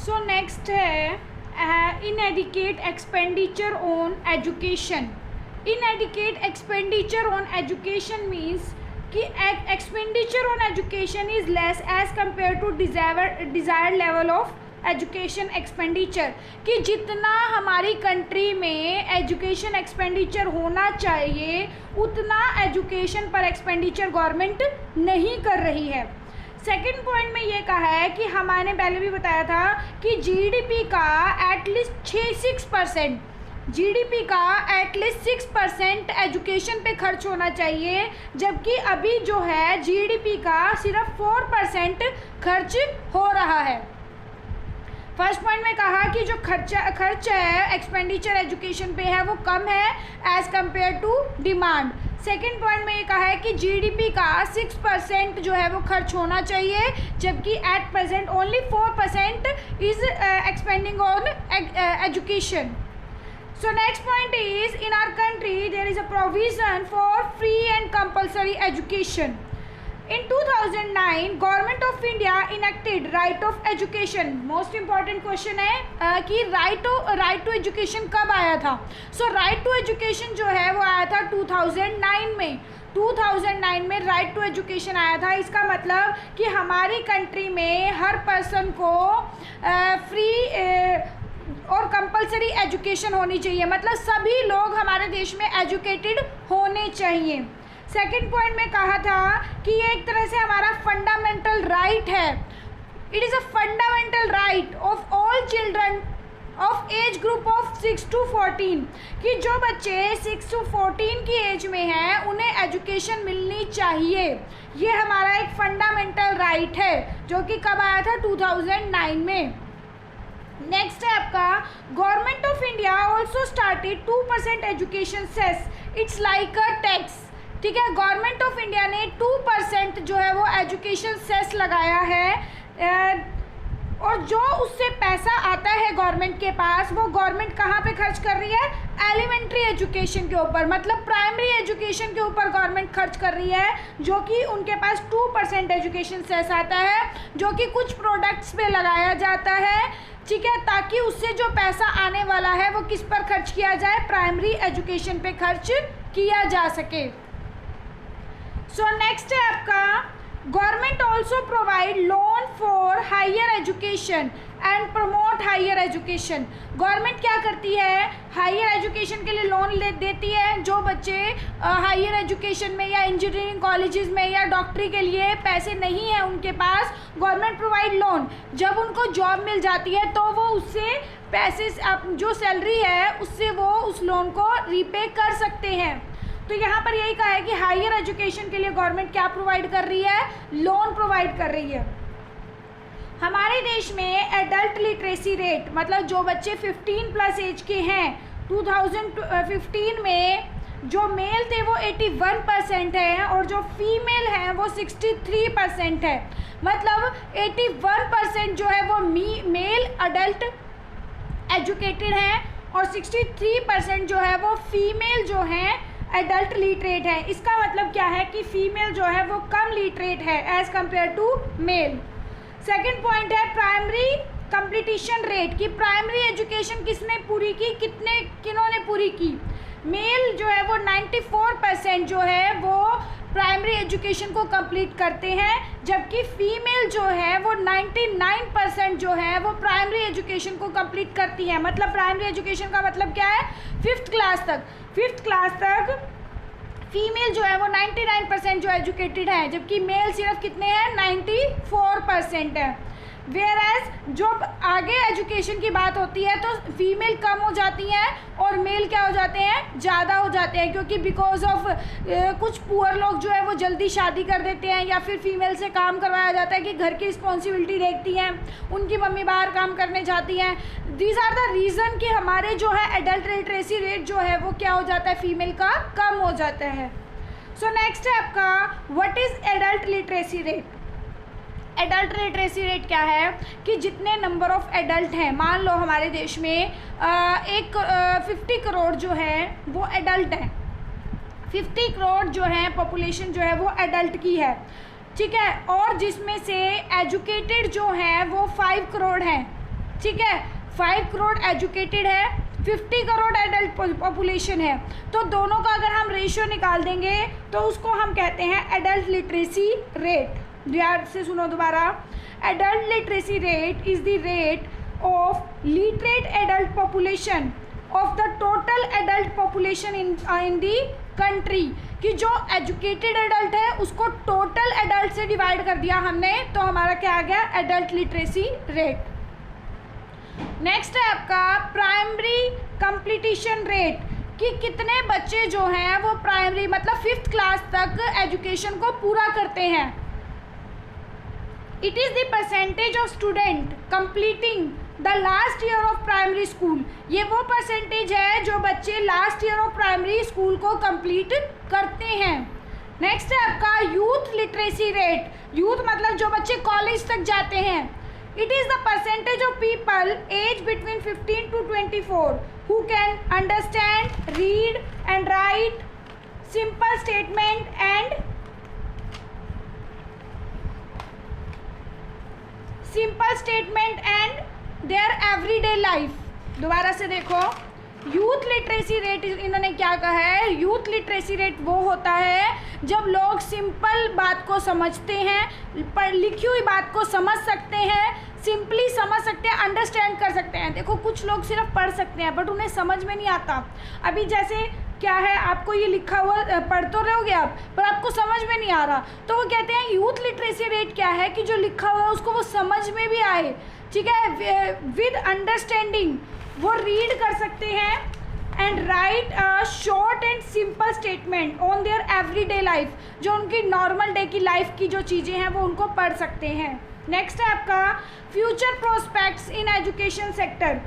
सो next है inadequate expenditure on education. Inadequate expenditure on education means कि expenditure on education is less as compare to desired level of education expenditure, कि जितना हमारी country में education expenditure होना चाहिए उतना एजुकेशन पर एक्सपेंडिचर गवर्नमेंट नहीं कर रही है। सेकेंड पॉइंट में ये कहा है कि हमारे पहले भी बताया था कि जीडीपी का एटलीस्ट 6% जीडीपी का एटलीस्ट 6% एजुकेशन पे खर्च होना चाहिए, जबकि अभी जो है जीडीपी का सिर्फ 4% खर्च हो रहा है। फर्स्ट पॉइंट में कहा कि जो खर्च है एक्सपेंडिचर एजुकेशन पे है वो कम है as compare to demand. Second point में ये कहा है कि जीडीपी का 6% जो है वो खर्च होना चाहिए, जबकि at present only 4% is expanding on education. So next point is, in our country there is a provision for free and compulsory education. In 2009 Government of India enacted right of education. Most important question है कि right to education कब आया था? So right to education जो है वो आया था 2009 में। 2009 में राइट टू एजुकेशन आया था। इसका मतलब कि हमारी कंट्री में हर पर्सन को फ्री और कंपलसरी एजुकेशन होनी चाहिए, मतलब सभी लोग हमारे देश में एजुकेटेड होने चाहिए। सेकंड पॉइंट में कहा था कि ये एक तरह से हमारा फंडामेंटल राइट है। It is a fundamental right of all children of age group of 6 to 14, कि जो बच्चे 6 to 14 की एज में हैं उन्हें एजुकेशन मिलनी चाहिए। ये हमारा एक फंडामेंटल राइट है जो कि कब आया था 2009 में। नेक्स्ट है आपका, government of India also started 2% education cess, it's like a tax. ठीक है, गवर्नमेंट ऑफ इंडिया ने 2% जो है वो एजुकेशन सेस लगाया है, और जो उससे पैसा आता है गवर्नमेंट के पास वो गवर्नमेंट कहाँ पे खर्च कर रही है? एलिमेंट्री एजुकेशन के ऊपर, मतलब प्राइमरी एजुकेशन के ऊपर गवर्नमेंट खर्च कर रही है, जो कि उनके पास 2% एजुकेशन सेस आता है, जो कि कुछ प्रोडक्ट्स पे लगाया जाता है। ठीक है, ताकि उससे जो पैसा आने वाला है वो किस पर खर्च किया जाए? प्राइमरी एजुकेशन पे खर्च किया जा सके। सो नेक्स्ट है आपका, government also provide loan for higher education and promote higher education. Government क्या करती है? हायर एजुकेशन के लिए लोन देती है। जो बच्चे हायर एजुकेशन में या इंजीनियरिंग कॉलेजेस में या डॉक्टरी के लिए पैसे नहीं हैं उनके पास, गवर्नमेंट प्रोवाइड लोन। जब उनको जॉब मिल जाती है तो वो उससे पैसे, जो सैलरी है उससे वो उस लोन को रीपे कर सकते हैं। तो यहाँ पर यही कहा है कि हायर एजुकेशन के लिए गवर्नमेंट क्या प्रोवाइड कर रही है? लोन प्रोवाइड कर रही है। हमारे देश में एडल्ट लिटरेसी रेट, मतलब जो बच्चे 15+ एज के हैं, 2015 में जो मेल थे वो 81% हैं और जो फीमेल हैं वो 63% है। मतलब 81% जो है वो मेल अडल्ट एजुकेटेड हैं और 63% जो है वो फीमेल जो हैं एडल्ट लिटरेट है। इसका मतलब क्या है कि फीमेल जो है वो कम लिटरेट है as compare to male. Second point है प्राइमरी कंप्लीशन रेट, कि प्राइमरी एजुकेशन किसने पूरी की, किन्होंने पूरी की? मेल जो है वो 94% जो है वो प्राइमरी एजुकेशन को कंप्लीट करते हैं, जबकि फीमेल जो है वो 99% जो है वो प्राइमरी एजुकेशन को कंप्लीट करती है। मतलब प्राइमरी एजुकेशन का मतलब क्या है? 5th क्लास तक फीमेल जो है वो 99% जो एजुकेटेड है, जबकि मेल सिर्फ कितने हैं? 94% है। वेयर एज जब आगे एजुकेशन की बात होती है तो फीमेल कम हो जाती हैं और मेल क्या हो जाते हैं? ज़्यादा हो जाते हैं, क्योंकि बिकॉज ऑफ कुछ पुअर लोग जो है वो जल्दी शादी कर देते हैं, या फिर फीमेल से काम करवाया जाता है कि घर की रिस्पॉन्सिबिलिटी देखती हैं, उनकी मम्मी बाहर काम करने जाती हैं। दीज आर द रीज़न कि हमारे जो है एडल्ट लिटरेसी रेट जो है वो क्या हो जाता है? फीमेल का कम हो जाता है। सो नेक्स्ट है आपका, what is adult literacy rate? Adult literacy rate क्या है कि जितने नंबर ऑफ एडल्ट हैं, मान लो हमारे देश में 50 करोड़ जो है वो एडल्ट हैं, 50 करोड़ जो है पॉपुलेशन जो है वो एडल्ट की है। ठीक है, और जिसमें से एजुकेटेड जो हैं वो 5 करोड़ हैं। ठीक है, 5 करोड़ एजुकेटेड है, 50 करोड़ एडल्ट पॉपुलेशन है, तो दोनों का अगर हम रेशियो निकाल देंगे तो उसको हम कहते हैं एडल्ट लिटरेसी रेट। ध्यान से सुनो दोबारा, adult literacy rate is the rate of literate adult population of the total adult population in the country, कि जो एजुकेटेड एडल्ट है उसको टोटल एडल्ट से डिवाइड कर दिया हमने, तो हमारा क्या आ गया, एडल्ट लिटरेसी रेट। नेक्स्ट है आपका प्राइमरी कंप्लीशन रेट, कि कितने बच्चे जो हैं वो प्राइमरी मतलब 5th क्लास तक एजुकेशन को पूरा करते हैं। It is the percentage of student completing the last year of primary school, ये वो परसेंटेज है जो बच्चे last year of primary school को कंप्लीट करते हैं। नेक्स्ट है आपका यूथ लिटरेसी रेट, यूथ मतलब जो बच्चे कॉलेज तक जाते हैं। It is the percentage of people age between 15 to 24 who can understand, read and write simple statement and their everyday life. दोबारा से देखो, यूथ लिटरेसी रेट इन्होंने क्या कहा है, यूथ लिटरेसी रेट वो होता है जब लोग सिंपल बात को समझते हैं, लिखी हुई बात को समझ सकते हैं, सिंपली समझ सकते हैं, अंडरस्टैंड कर सकते हैं। देखो कुछ लोग सिर्फ पढ़ सकते हैं बट उन्हें समझ में नहीं आता। अभी जैसे क्या है, आपको ये लिखा हुआ पढ़ तो रहोगे आप, पर आपको समझ में नहीं आ रहा, तो वो कहते हैं यूथ लिटरेसी रेट क्या है कि जो लिखा हुआ है उसको वो समझ में भी आए, ठीक है, विद अंडरस्टैंडिंग वो रीड कर सकते हैं and right a short and simple statement on their everyday life, जो उनकी नॉर्मल डे की लाइफ की जो चीज़ें हैं वो उनको पढ़ सकते हैं। नेक्स्ट है आपका future prospects in education sector,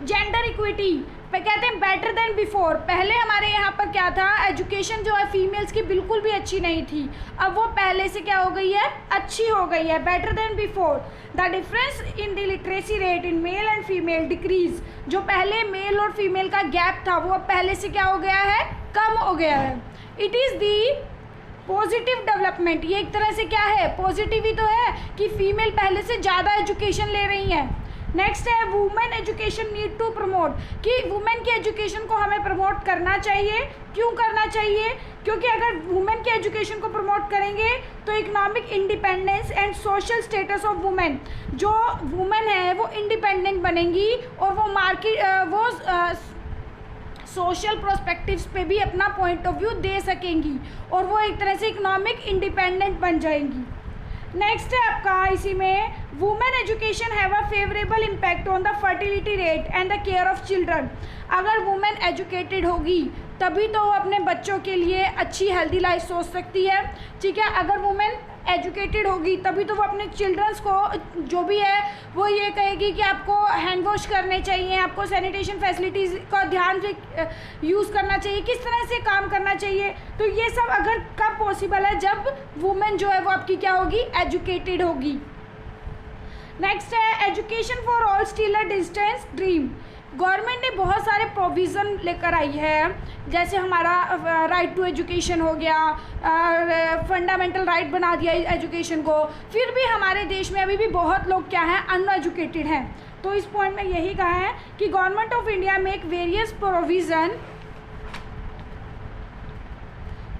gender equity पे कहते हैं बेटर देन बिफोर। पहले हमारे यहाँ पर क्या था, एजुकेशन जो है फीमेल्स की बिल्कुल भी अच्छी नहीं थी, अब वो पहले से क्या हो गई है, अच्छी हो गई है, better than before. The difference in the literacy rate in male and female decrease, जो पहले मेल और फीमेल का गैप था वो अब पहले से क्या हो गया है, कम हो गया है। It is the positive development, ये एक तरह से क्या है, पॉजिटिव ही तो है कि फीमेल पहले से ज़्यादा एजुकेशन ले रही हैं। नेक्स्ट है women education need to promote, कि वुमेन की एजुकेशन को हमें प्रमोट करना चाहिए। क्यों करना चाहिए, क्योंकि अगर वुमेन की एजुकेशन को प्रमोट करेंगे तो economic independence and social status of women, जो वुमेन है वो इंडिपेंडेंट बनेंगी और वो सोशल प्रोस्पेक्टिव्स पे भी अपना पॉइंट ऑफ व्यू दे सकेंगी और वो एक तरह से इकोनॉमिक इंडिपेंडेंट बन जाएंगी। नेक्स्ट है आपका इसी में women education have a favourable impact on the fertility rate and the care of children. अगर वुमेन एजुकेटेड होगी तभी तो वो अपने बच्चों के लिए अच्छी हेल्दी लाइफ सोच सकती है, ठीक है। अगर वुमेन एजुकेटेड होगी तभी तो वो अपने चिल्ड्रंस को जो भी है वो ये कहेगी कि आपको हैंड वॉश करने चाहिए, आपको सैनिटेशन फैसिलिटीज़ का ध्यान से यूज़ करना चाहिए, किस तरह से काम करना चाहिए। तो ये सब अगर कब पॉसिबल है, जब वुमेन जो है वो आपकी क्या होगी, एजुकेटेड होगी। नेक्स्ट है education for all still a distance dream. Government ने बहुत सारे प्रोविज़न लेकर आई है, जैसे हमारा राइट टू एजुकेशन हो गया, फंडामेंटल राइट बना दिया एजुकेशन को, फिर भी हमारे देश में अभी भी बहुत लोग क्या हैं, अनएजुकेटेड हैं। तो इस पॉइंट में यही कहा है कि government of India make various provision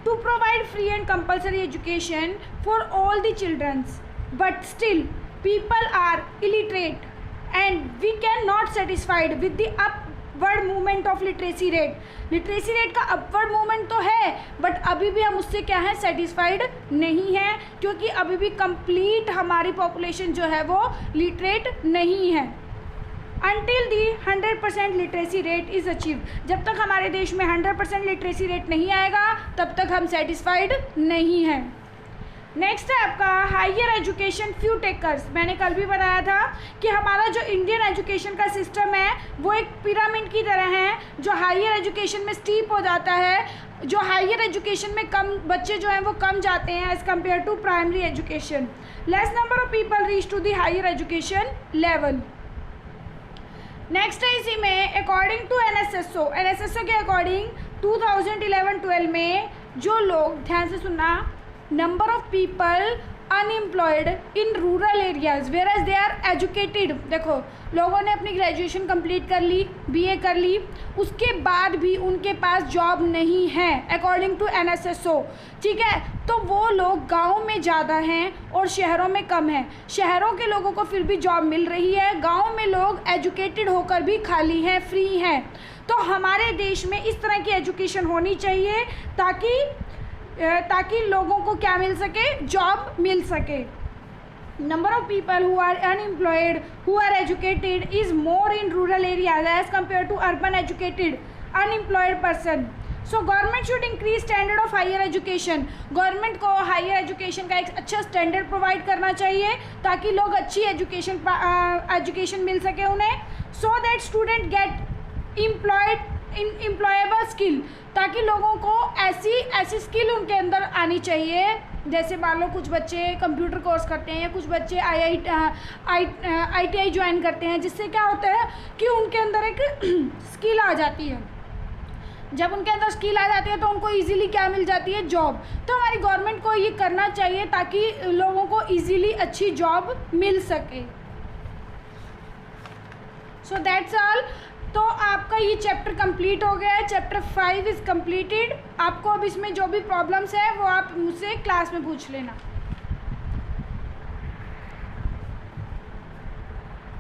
to provide free and compulsory education for all the childrens, but still people are illiterate and we cannot satisfied with the upward movement of literacy rate. Literacy rate का upward movement तो है but अभी भी हम उससे क्या है, satisfied नहीं है, क्योंकि अभी भी कंप्लीट हमारी पॉपुलेशन जो है वो लिटरेट नहीं है। Until the 100% literacy rate is achieve, जब तक हमारे देश में 100% लिटरेसी रेट नहीं आएगा तब तक हम सेटिस्फाइड नहीं हैं। नेक्स्ट है आपका हायर एजुकेशन फ्यू टेकर्स। मैंने कल भी बताया था कि हमारा जो इंडियन एजुकेशन का सिस्टम है वो एक पिरामिड की तरह है, जो हायर एजुकेशन में स्टीप हो जाता है, जो हायर एजुकेशन में कम बच्चे जो हैं वो कम जाते हैं as compare to primary education. Less number of people reach to the higher education level. Next है इसी में अकॉर्डिंग टू एनएसएसओ के अकॉर्डिंग 2011-12 में जो लोग, ध्यान से सुनना, number of people unemployed in rural areas whereas they are educated. देखो, लोगों ने अपनी ग्रेजुएशन कंप्लीट कर ली, बीए कर ली, उसके बाद भी उनके पास जॉब नहीं है अकॉर्डिंग टू NSSO, ठीक है। तो वो लोग गाँव में ज़्यादा हैं और शहरों में कम हैं। शहरों के लोगों को फिर भी जॉब मिल रही है, गाँव में लोग एजुकेटेड होकर भी खाली हैं, फ्री हैं। तो हमारे देश में इस तरह की एजुकेशन होनी चाहिए ताकि लोगों को क्या मिल सके, जॉब मिल सके। Number of people who are unemployed who are educated is more in rural areas as compare to urban educated unemployed person. So government should increase standard of higher education. Government को higher education का एक अच्छा standard provide करना चाहिए ताकि लोग अच्छी education मिल सके उन्हें, so that student gate employable skill, ताकि लोगों को ऐसी स्किल उनके अंदर आनी चाहिए। जैसे मान लो कुछ बच्चे कंप्यूटर कोर्स करते हैं या कुछ बच्चे ITI ज्वाइन करते हैं, जिससे क्या होता है कि उनके अंदर एक स्किल आ जाती है। जब उनके अंदर स्किल आ जाती है तो उनको इजीली क्या मिल जाती है, जॉब। तो हमारी गवर्नमेंट को ये करना चाहिए ताकि लोगों को इजीली अच्छी जॉब मिल सके। So that's all. तो आपका ये चैप्टर कंप्लीट हो गया है, चैप्टर 5 इज़ कंप्लीटेड। आपको अब इसमें जो भी प्रॉब्लम्स है वो आप मुझसे क्लास में पूछ लेना।